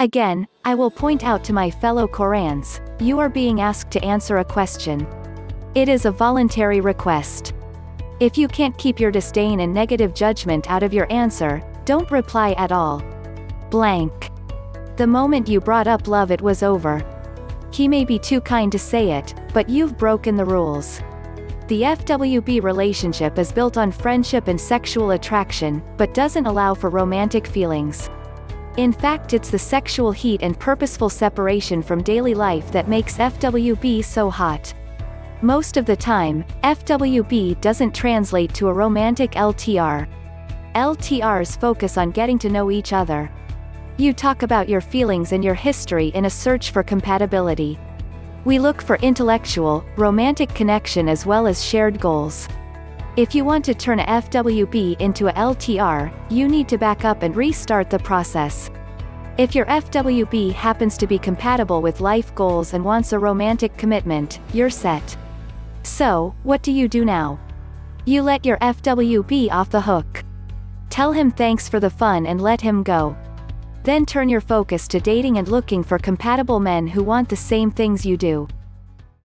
Again, I will point out to my fellow Korans, you are being asked to answer a question. It is a voluntary request. If you can't keep your disdain and negative judgment out of your answer, don't reply at all. Blank. The moment you brought up love, it was over. He may be too kind to say it, but you've broken the rules. The FWB relationship is built on friendship and sexual attraction, but doesn't allow for romantic feelings. In fact, it's the sexual heat and purposeful separation from daily life that makes FWB so hot. Most of the time, FWB doesn't translate to a romantic LTR. LTRs focus on getting to know each other. You talk about your feelings and your history in a search for compatibility. We look for intellectual, romantic connection as well as shared goals. If you want to turn a FWB into a LTR, you need to back up and restart the process. If your FWB happens to be compatible with life goals and wants a romantic commitment, you're set. So, what do you do now? You let your FWB off the hook. Tell him thanks for the fun and let him go. Then turn your focus to dating and looking for compatible men who want the same things you do.